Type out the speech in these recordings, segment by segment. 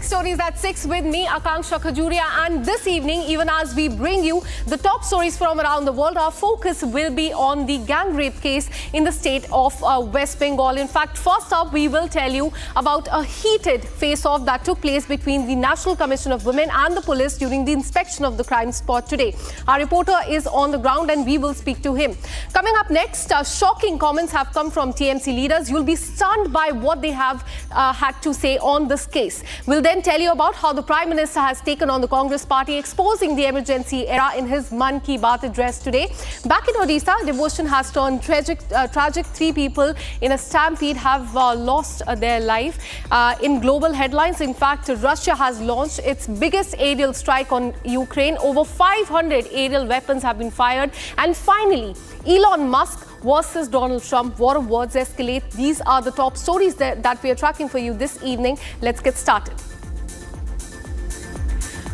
Stories at 6 with me, Akanksha Khajuria, and this evening, even as we bring you the top stories from around the world, our focus will be on the gang rape case in the state of West Bengal. In fact, first up, we will tell you about a heated face-off that took place between the National Commission of Women and the police during the inspection of the crime spot today. Our reporter is on the ground and we will speak to him. Coming up next, shocking comments have come from TMC leaders. You'll be stunned by what they have had to say on this case. We'll then tell you about how the Prime Minister has taken on the Congress party, exposing the emergency era in his Mann Ki Baat address today. Back in Odisha, devotion has turned tragic. 3 people in a stampede have lost their life. In global headlines, in fact, Russia has launched its biggest aerial strike on Ukraine. Over 500 aerial weapons have been fired. And finally, Elon Musk versus Donald Trump. War of words escalate. These are the top stories that we are tracking for you this evening. Let's get started.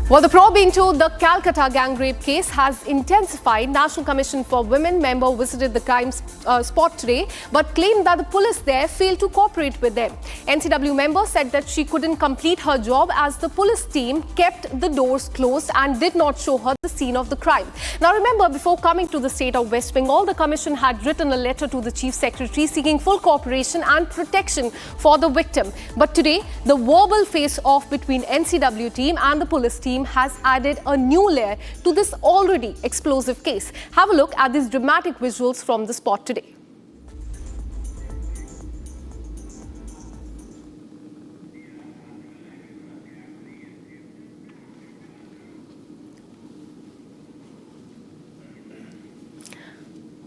Well, the probe into the Calcutta gang rape case has intensified. National Commission for Women member visited the crime spot today, but claimed that the police there failed to cooperate with them. NCW member said that she couldn't complete her job as the police team kept the doors closed and did not show her the scene of the crime. Now, remember, before coming to the state of West Bengal, the commission had written a letter to the Chief Secretary seeking full cooperation and protection for the victim. But today, the verbal face-off between NCW team and the police team has added a new layer to this already explosive case. Have a look at these dramatic visuals from the spot today.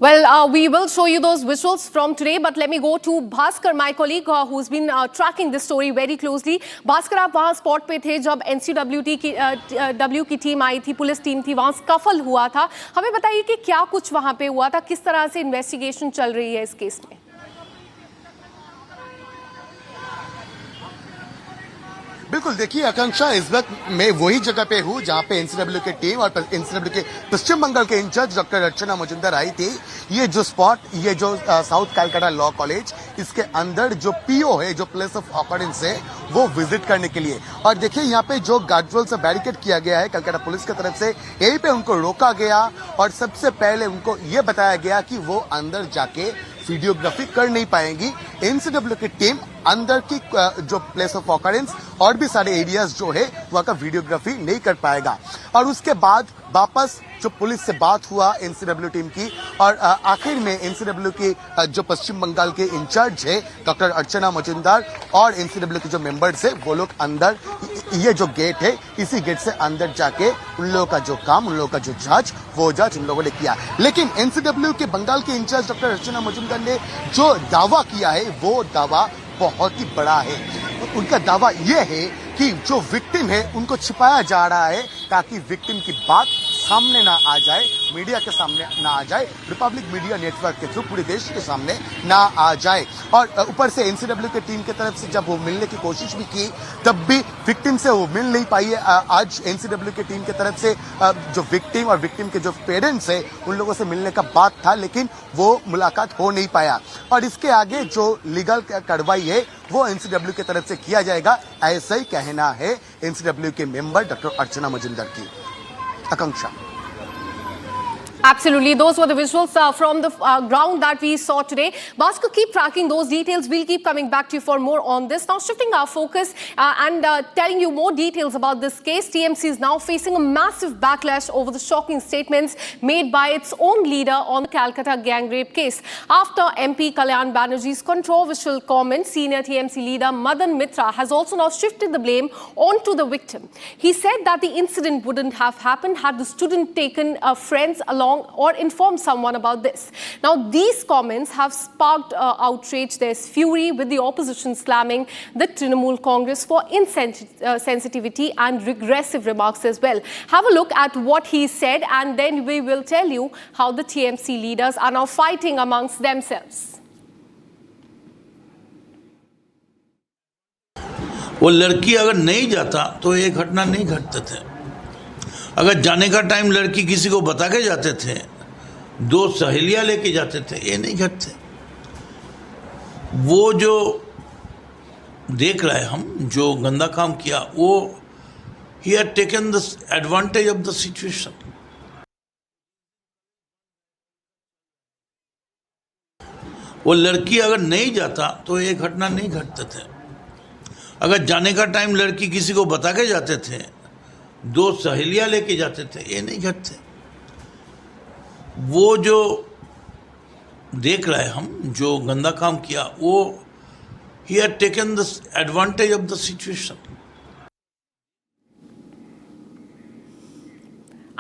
Well, we will show you those visuals from today, but let me go to Bhaskar, my colleague, who's been tracking this story very closely. Bhaskar, आप वहाँ spot पे थे जब NCW की team आई थी, police team थी, वहाँ scuffle हुआ था. हमें बताइए कि क्या कुछ वहाँ पे हुआ था, किस तरह से इन्वेस्टिगेशन चल रही है इस केस में. बिल्कुल, देखिए आकांक्षा, इस वक्त मैं वही जगह पे हूँ जहाँ पे एनसीडब्ल्यू की टीम और एनसीडब्ल्यू के पश्चिम बंगाल के इंचार्ज डॉक्टर अर्चना मजुमदार आई थी. ये जो स्पॉट, ये जो साउथ कैलकाटा लॉ कॉलेज, इसके अंदर जो पीओ है, जो प्लेस ऑफ ऑकरेंस है, वो विजिट करने के लिए. और देखिए यहाँ पे जो गार्डवॉल से बैरिकेड किया गया है कलकत्ता पुलिस की तरफ से, यहीं पे उनको रोका गया और सबसे पहले उनको ये बताया गया कि वो अंदर जाके वीडियोग्राफी कर नहीं पाएंगी. एनसीडब्ल्यू की टीम अंदर की जो प्लेस ऑफ ऑकरेंस और भी सारे एरियाज जो है वहां का वीडियोग्राफी नहीं कर पाएगा. और उसके बाद वापस जो पुलिस से बात हुआ एनसीडब्ल्यू टीम की, और आखिर में एनसीडब्ल्यू की जो पश्चिम बंगाल के इंचार्ज है डॉक्टर अर्चना मजुमदार और एनसीडब्ल्यू के जो मेंबर्स है, वो लोग अंदर, ये जो गेट है, इसी गेट से अंदर जाके उन लोगों का जो काम, उन लोगों का जो जांच, वो जांच उन लोगों ने किया. लेकिन एनसीडब्ल्यू के बंगाल के इंचार्ज डॉक्टर अर्चना मजुमदार ने जो दावा किया है, वो दावा बहुत ही बड़ा है. उनका दावा यह है कि जो विक्टिम है उनको छिपाया जा रहा है ताकि विक्टिम की बात सामने ना आ जाए, मीडिया के सामने ना आ जाए, रिपब्लिक मीडिया नेटवर्क के थ्रू पूरे देश के सामने ना आ जाए. और ऊपर से एनसीडब्ल्यू की टीम की तरफ से जब वो मिलने की कोशिश भी की, तब भी विक्टिम से वो मिल नहीं पाई है. आज एनसीडब्ल्यू की टीम की तरफ से जो विक्टिम और विक्टिम के जो पेरेंट्स है, उन लोगों से मिलने का बात था, लेकिन वो मुलाकात हो नहीं पाया. और इसके आगे जो लीगल कार्रवाई है वो एनसीडब्ल्यू की तरफ से किया जाएगा, ऐसा ही कहना है एनसीडब्ल्यू के मेंबर डॉक्टर अर्चना मजुमदार की. Akanksha. Absolutely. Those were the visuals from the ground that we saw today. Bhaskar, keep tracking those details. We'll keep coming back to you for more on this. Now, shifting our focus and telling you more details about this case, TMC is now facing a massive backlash over the shocking statements made by its own leader on the Calcutta gang rape case. After MP Kalyan Banerjee's controversial comments, senior TMC leader Madan Mitra has also now shifted the blame onto the victim. He said that the incident wouldn't have happened had the student taken friends along or inform someone about this. Now, these comments have sparked outrage. There's fury with the opposition slamming the Trinamool Congress for insensitivity and regressive remarks as well. Have a look at what he said, and then we will tell you how the TMC leaders are now fighting amongst themselves. वो लड़की अगर नहीं जाता तो ये घटना नहीं घटते थे. अगर जाने का टाइम लड़की किसी को बता के जाते थे, 2 सहेलियां लेके जाते थे, ये नहीं घटते. वो जो देख रहे हैं हम जो गंदा काम किया वो he had taken the advantage of the situation. वो लड़की अगर नहीं जाता तो ये घटना नहीं घटते थे। अगर जाने का टाइम लड़की किसी को बता के जाते थे, दो सहेलियां लेके जाते थे, ये नहीं घटते। वो जो देख रहे हैं हम जो गंदा काम किया वो he had taken the advantage of the situation.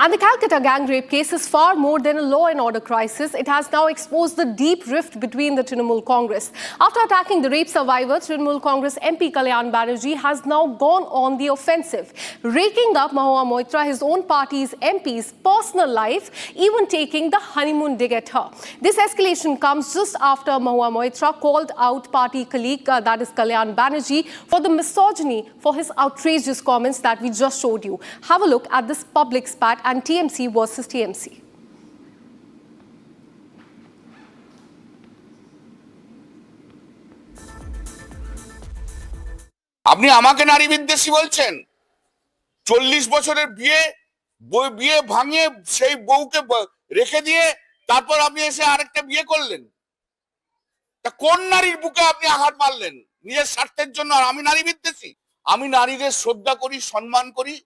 And the Calcutta gang rape case is far more than a law and order crisis. It has now exposed the deep rift between the Trinamool Congress. After attacking the rape survivor, Trinamool Congress MP Kalyan Banerjee has now gone on the offensive, raking up Mahua Moitra, his own party's MP's personal life, even taking the honeymoon dig at her. This escalation comes just after Mahua Moitra called out party colleague, that is Kalyan Banerjee, for the misogyny for his outrageous comments that we just showed you. Have a look at this public spat and TMC versus TMC. আপনি আমাকে নারী বিদ্বেষী বলছেন? 40 বছরের বিয়ে ভাঙিয়ে সেই বউকে রেখে দিয়ে তারপর আপনি এসে আরেকটা বিয়ে করলেন। তা কোন নারীর বুকে আপনি আঘাত মারলেন নিজের স্বার্থের জন্য? আর আমি নারী বিদ্বেষী? আমি নারীদের শ্রদ্ধা করি, সম্মান করি।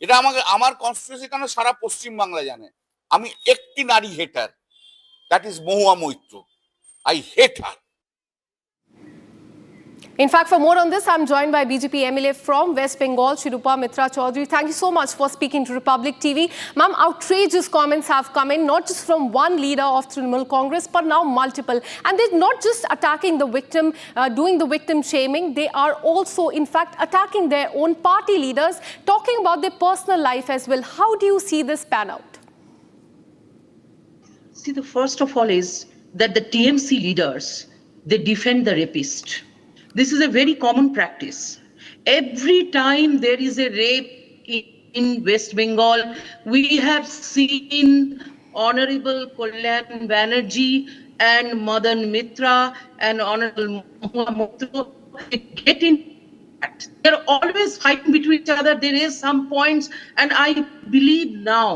এটা আমার কনস্টিটিউশন কেন সারা পশ্চিম বাংলা জানে। আমি একটি নারী hater, that is Mahua Moitra. I hate her. In fact, for more on this, I'm joined by BJP MLA from West Bengal, Shirupa Mitra Chaudhary. Thank you so much for speaking to Republic TV. Ma'am, outrageous comments have come in, not just from one leader of Trinamool Congress, but now multiple. And they're not just attacking the victim, doing the victim shaming. They are also, in fact, attacking their own party leaders, talking about their personal life as well. How do you see this pan out? See, the first of all is that the TMC leaders, they defend the rapist. This is a very common practice. Every time there is a rape in West Bengal, we have seen Honorable Kalyan Banerjee and Madan Mitra and Honorable Mahua Moitra get in. They're always fighting between each other. There is some points, and I believe now,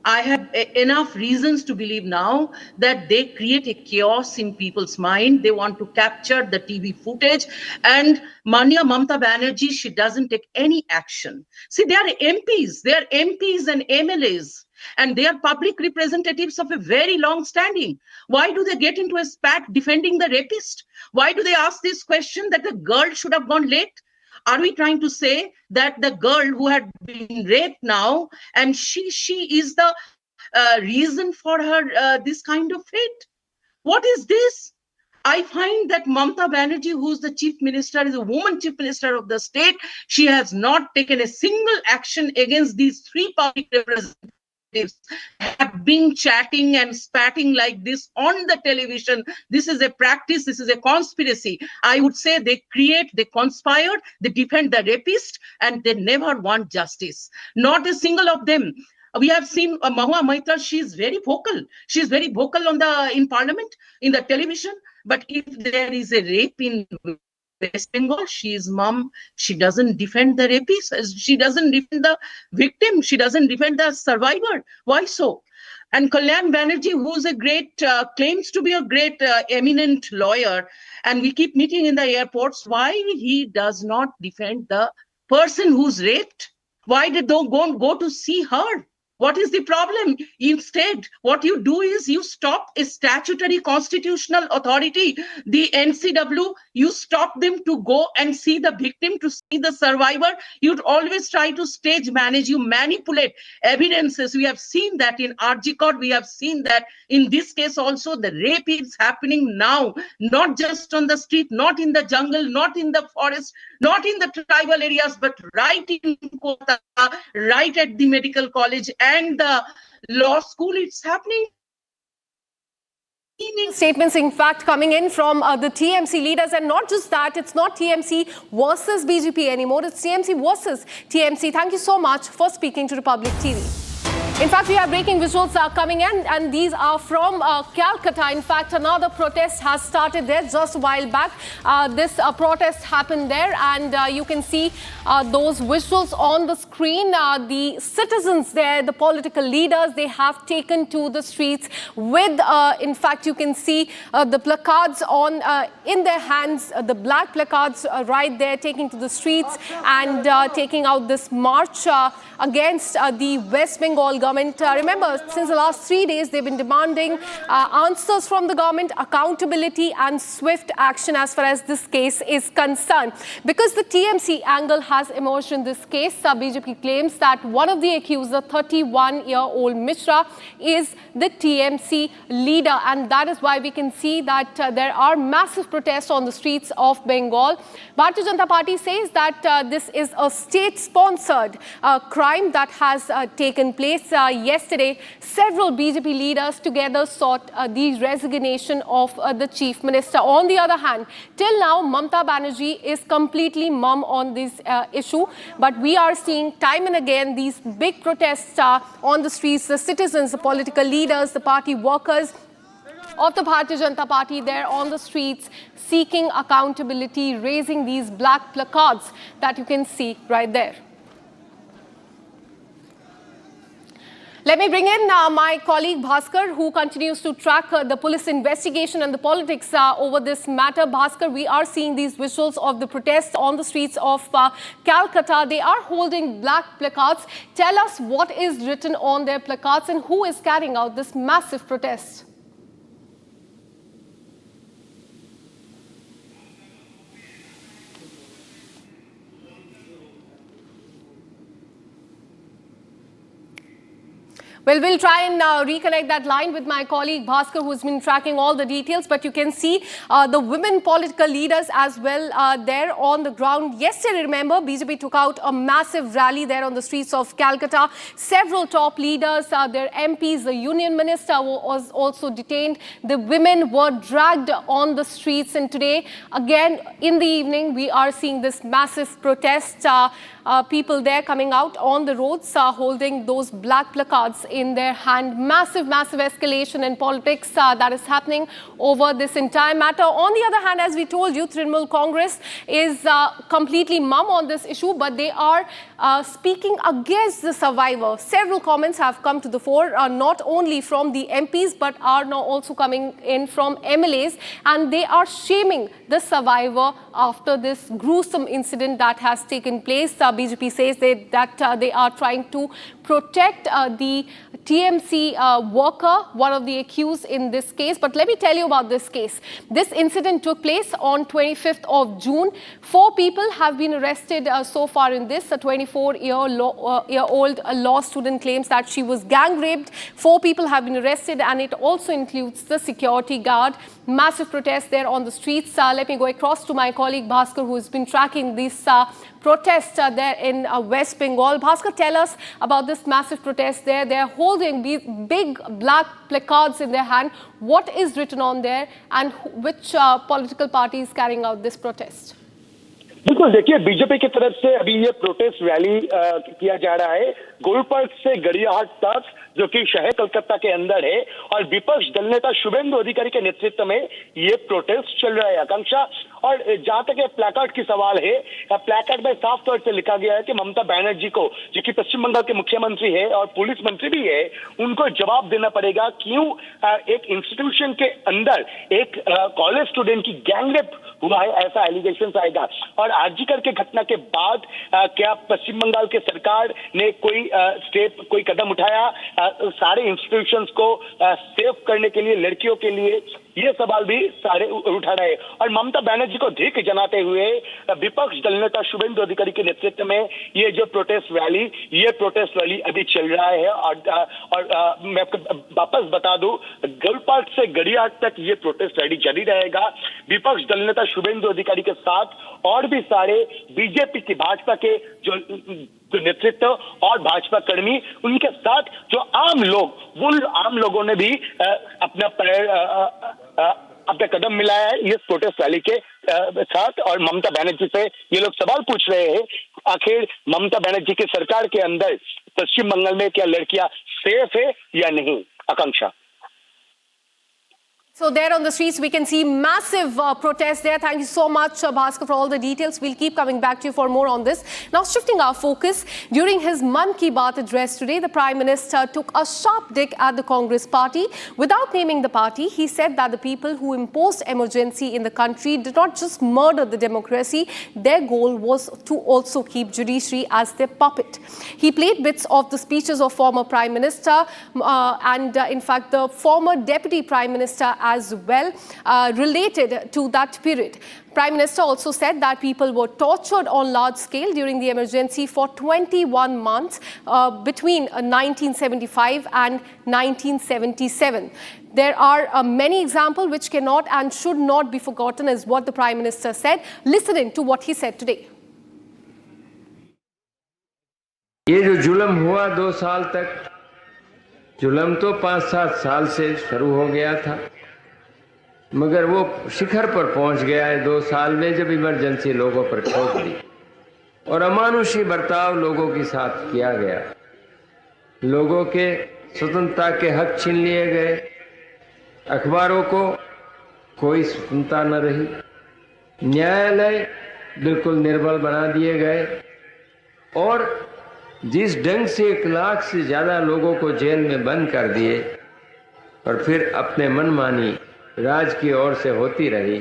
I have enough reasons to believe now that they create a chaos in people's mind. They want to capture the TV footage. And Manya Mamata Banerjee, she doesn't take any action. See, they are MPs and MLAs, and they are public representatives of a very long standing. Why do they get into a spat defending the rapist? Why do they ask this question that the girl should have gone late? Are we trying to say that the girl who had been raped now, and she is the reason for her this kind of fate? What is this? I find that Mamata Banerjee, who's the chief minister, is a woman chief minister of the state. She has not taken a single action against these three public representatives have been chatting and spatting like this on the television. This is a practice. This is a conspiracy. I would say they conspired, they defend the rapist, and they never want justice. Not a single of them. We have seen Mahua Moitra. She is very vocal. She is very vocal in parliament, in the television. But if there is a rape in West Bengal, she is mum. She doesn't defend the rapist. She doesn't defend the victim. She doesn't defend the survivor. Why so? And Kalyan Banerjee, who's a great, claims to be a great eminent lawyer, and we keep meeting in the airports, why he does not defend the person who's raped? Why did they go to see her? What is the problem? Instead, what you do is you stop a statutory constitutional authority, the NCW, you stop them to go and see the victim, to see the survivor. You'd always try to stage manage, you manipulate evidences. We have seen that in RG Court, we have seen that in this case also. The rape is happening now, not just on the street, not in the jungle, not in the forest, not in the tribal areas, but right in Kolkata, right at the medical college and the law school. It's happening. Statements, in fact, coming in from the TMC leaders, and not just that, it's not TMC versus BJP anymore, it's TMC versus TMC. Thank you so much for speaking to Republic TV. In fact, we have breaking visuals coming in, and these are from Calcutta. In fact, another protest has started there just a while back. This protest happened there, and you can see those visuals on the screen. The citizens there, the political leaders, they have taken to the streets with, in fact, you can see the placards on in their hands, the black placards right there, taking to the streets and taking out this march against the West Bengal government. Remember, since the last 3 days, they've been demanding answers from the government, accountability and swift action as far as this case is concerned. Because the TMC angle has emerged in this case, BJP claims that one of the accused, the 31-year-old Mishra, is the TMC leader. And that is why we can see that there are massive protests on the streets of Bengal. Bharatiya Janata Party says that this is a state-sponsored crime that has taken place. Yesterday, several BJP leaders together sought the resignation of the chief minister. On the other hand, till now, Mamata Banerjee is completely mum on this issue. But we are seeing time and again these big protests on the streets, the citizens, the political leaders, the party workers of the Bharatiya Janata Party there on the streets seeking accountability, raising these black placards that you can see right there. Let me bring in my colleague Bhaskar, who continues to track the police investigation and the politics over this matter. Bhaskar, we are seeing these visuals of the protests on the streets of Calcutta. They are holding black placards. Tell us what is written on their placards and who is carrying out this massive protest. Well, we'll try and reconnect that line with my colleague Bhaskar, who's been tracking all the details. But you can see the women political leaders as well there on the ground. Yesterday, remember, BJP took out a massive rally there on the streets of Calcutta. Several top leaders, their MPs, the union minister was also detained. The women were dragged on the streets. And today, again, in the evening, we are seeing this massive protest. People there coming out on the roads holding those black placards in their hand. Massive escalation in politics that is happening over this entire matter. On the other hand, as we told you, Trinamool Congress is completely mum on this issue, but they are speaking against the survivor. Several comments have come to the fore, not only from the MPs, but are now also coming in from MLAs, and they are shaming the survivor after this gruesome incident that has taken place. BJP says that they are trying to protect the TMC worker, one of the accused in this case. But let me tell you about this case. This incident took place on 25th of June. 4 people have been arrested so far in this. A 24-year-old law student claims that she was gang raped. 4 people have been arrested, and it also includes the security guard. Massive protest there on the streets. Let me go across to my colleague Bhaskar, who has been tracking these protests there in West Bengal. Bhaskar, tell us about this massive protest there. They're holding these big black placards in their hand. What is written on there, and which political party is carrying out this protest? बिल्कुल, देखिए, BJP की तरफ से अभी ये protest rally किया जा रहा है गोल्ड पार्क से गड़ियाहाट तक, जो कि शहर कलकत्ता के अंदर है, और विपक्ष दल नेता शुभेंदु अधिकारी के नेतृत्व में ये प्रोटेस्ट चल रहा है, आकांक्षा। और जहां तक ये प्लेकार्ड की सवाल है, प्लेकार्ड में साफ तौर से लिखा गया है कि ममता बनर्जी को, जो कि पश्चिम बंगाल के मुख्यमंत्री है और पुलिस मंत्री भी है, उनको जवाब देना पड़ेगा क्यों एक इंस्टीट्यूशन के अंदर एक कॉलेज स्टूडेंट की गैंगरेप हुआ है, ऐसा एलिगेशन आएगा। और आरजीकर के घटना के बाद क्या पश्चिम बंगाल के सरकार ने कोई स्टेप, कोई कदम उठाया सारे इंस्टीट्यूशंस को सेफ करने के लिए, लड़कियों के लिए? ये सवाल भी सारे उठा रहे हैं। और ममता बनर्जी को धिक् जनाते हुए विपक्ष दल नेता शुभेंदु अधिकारी के नेतृत्व में ये जो प्रोटेस्ट रैली अभी चल रहा है। और मैं आपको वापस बता दूं, गोल्ड पार्क से गड़ियाहाट तक ये प्रोटेस्ट रैली जारी रहेगा। विपक्ष दल नेता शुभेंदु अधिकारी के साथ और भी सारे बीजेपी की, भाजपा के जो नेतृत्व और भाजपा कर्मी, उनके साथ जो आम लोग, वो आम लोगों ने भी अपना कदम मिलाया है इस प्रोटेस्ट रैली के साथ। और ममता बनर्जी से ये लोग सवाल पूछ रहे हैं, आखिर ममता बनर्जी की सरकार के अंदर पश्चिम बंगाल में क्या लड़कियां सेफ है या नहीं? आकांक्षा। So there on the streets, we can see massive protests there. Thank you so much, Bhaskar, for all the details. We'll keep coming back to you for more on this. Now, shifting our focus, during his Mann Ki Baat address today, the Prime Minister took a sharp dig at the Congress party. Without naming the party, he said that the people who imposed emergency in the country did not just murder the democracy. Their goal was to also keep judiciary as their puppet. He played bits of the speeches of former Prime Minister and, in fact, the former Deputy Prime Minister as well, related to that period. Prime Minister also said that people were tortured on large scale during the emergency for 21 months between 1975 and 1977. There are many examples which cannot and should not be forgotten, is what the Prime Minister said. Listen in to what he said today. ये जो जुल्म हुआ 2 साल तक, जुल्म तो 5-7 साल से शुरू हो गया था, मगर वो शिखर पर पहुंच गया है 2 साल में, जब इमरजेंसी लोगों पर ठोक दी और अमानुषी बर्ताव लोगों के साथ किया गया। लोगों के स्वतंत्रता के हक छीन लिए गए, अखबारों को कोई स्वतंत्रता न रही, न्यायालय बिल्कुल निर्बल बना दिए गए और जिस ढंग से 1 लाख से ज्यादा लोगों को जेल में बंद कर दिए और फिर अपने मनमानी राज की ओर से होती रही,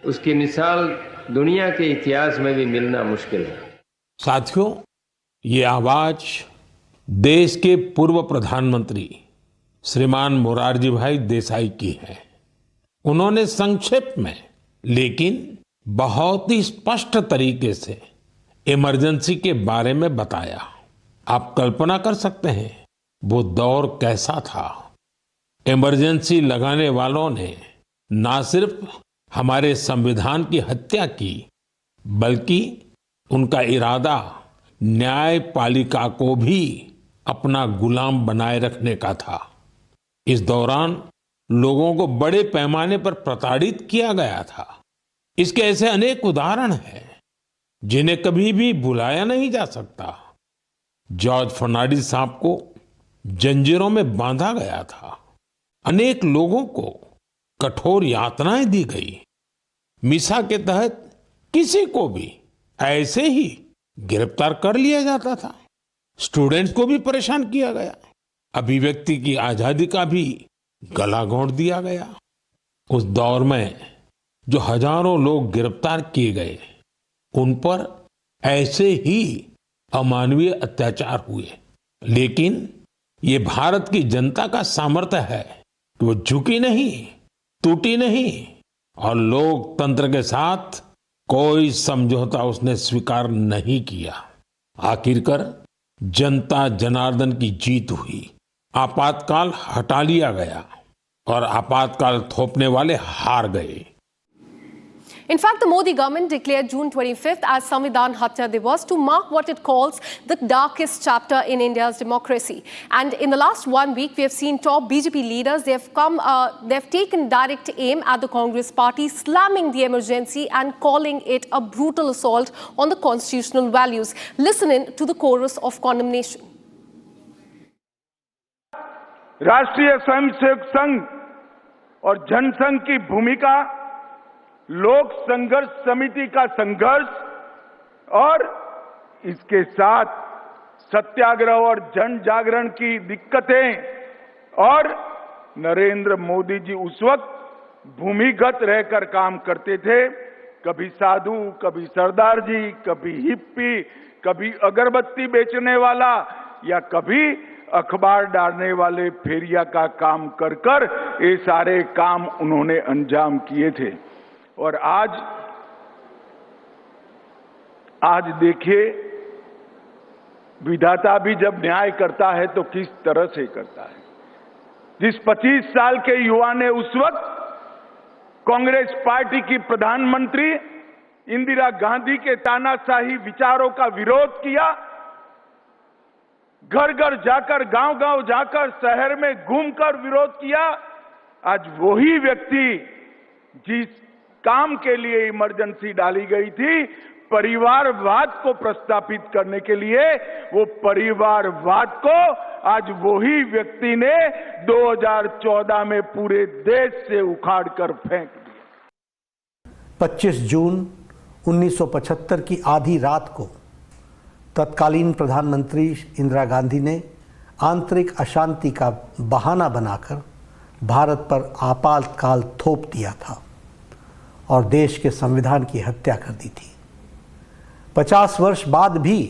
उसकी मिसाल दुनिया के इतिहास में भी मिलना मुश्किल है। साथियों, ये आवाज देश के पूर्व प्रधानमंत्री श्रीमान मोरारजी भाई देसाई की है। उन्होंने संक्षेप में लेकिन बहुत ही स्पष्ट तरीके से इमरजेंसी के बारे में बताया। आप कल्पना कर सकते हैं वो दौर कैसा था। इमरजेंसी लगाने वालों ने ना सिर्फ हमारे संविधान की हत्या की, बल्कि उनका इरादा न्यायपालिका को भी अपना गुलाम बनाए रखने का था। इस दौरान लोगों को बड़े पैमाने पर प्रताड़ित किया गया था। इसके ऐसे अनेक उदाहरण हैं जिन्हें कभी भी भुलाया नहीं जा सकता। जॉर्ज फर्नांडिस साहब को जंजीरों में बांधा गया था, अनेक लोगों को कठोर यातनाएं दी गई। मिसा के तहत किसी को भी ऐसे ही गिरफ्तार कर लिया जाता था। स्टूडेंट्स को भी परेशान किया गया। अभिव्यक्ति की आजादी का भी गला घोंट दिया गया। उस दौर में जो हजारों लोग गिरफ्तार किए गए, उन पर ऐसे ही अमानवीय अत्याचार हुए। लेकिन ये भारत की जनता का सामर्थ्य है कि वो झुकी नहीं, टूटी नहीं और लोकतंत्र के साथ कोई समझौता उसने स्वीकार नहीं किया। आखिरकार जनता जनार्दन की जीत हुई। आपातकाल हटा लिया गया और आपातकाल थोपने वाले हार गए। In fact, the Modi government declared June 25th as Samvidhan Hatya Divas to mark what it calls the darkest chapter in India's democracy. And in the last 1 week, we have seen top BJP leaders. They've taken direct aim at the Congress party, slamming the emergency and calling it a brutal assault on the constitutional values. Listen in to the chorus of condemnation. राष्ट्रीय स्वयंसेवक संघ और जनसंघ की भूमिका, लोक संघर्ष समिति का संघर्ष और इसके साथ सत्याग्रह और जन जागरण की दिक्कतें और नरेंद्र मोदी जी उस वक्त भूमिगत रहकर काम करते थे। कभी साधु, कभी सरदार जी, कभी हिप्पी, कभी अगरबत्ती बेचने वाला या कभी अखबार डालने वाले फेरिया का काम कर कर ये सारे काम उन्होंने अंजाम किए थे। और आज देखिए, विधाता भी जब न्याय करता है तो किस तरह से करता है। जिस 25 साल के युवा ने उस वक्त कांग्रेस पार्टी की प्रधानमंत्री इंदिरा गांधी के तानाशाही विचारों का विरोध किया, घर घर जाकर, गांव गांव जाकर, शहर में घूमकर विरोध किया, आज वही व्यक्ति जिस काम के लिए इमरजेंसी डाली गई थी परिवारवाद को प्रस्तापित करने के लिए वो परिवारवाद को आज वही व्यक्ति ने 2014 में पूरे देश से उखाड़ कर फेंक दिया। 25 जून 1975 की आधी रात को तत्कालीन प्रधानमंत्री इंदिरा गांधी ने आंतरिक अशांति का बहाना बनाकर भारत पर आपातकाल थोप दिया था और देश के संविधान की हत्या कर दी थी। 50 वर्ष बाद भी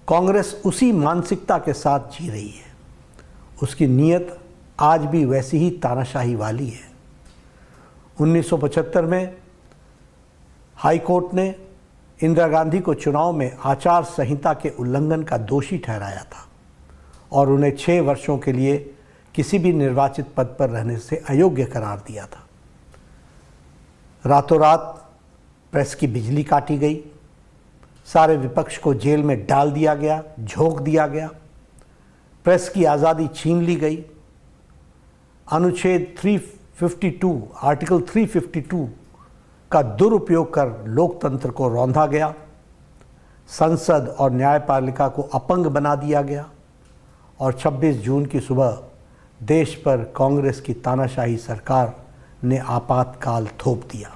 कांग्रेस उसी मानसिकता के साथ जी रही है। उसकी नीयत आज भी वैसी ही तानाशाही वाली है। 1975 में हाई कोर्ट ने इंदिरा गांधी को चुनाव में आचार संहिता के उल्लंघन का दोषी ठहराया था और उन्हें 6 वर्षों के लिए किसी भी निर्वाचित पद पर रहने से अयोग्य करार दिया था। रातों रात प्रेस की बिजली काटी गई, सारे विपक्ष को जेल में डाल दिया गया, झोंक दिया गया, प्रेस की आज़ादी छीन ली गई। अनुच्छेद 352 आर्टिकल 352 का दुरुपयोग कर लोकतंत्र को रौंदा गया, संसद और न्यायपालिका को अपंग बना दिया गया और 26 जून की सुबह देश पर कांग्रेस की तानाशाही सरकार ने आपातकाल थोप दिया।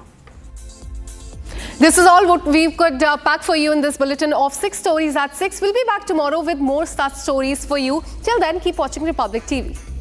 This is all what we could pack for you in this bulletin of 6 stories at 6. We'll be back tomorrow with more such stories for you. Till then, keep watching Republic TV.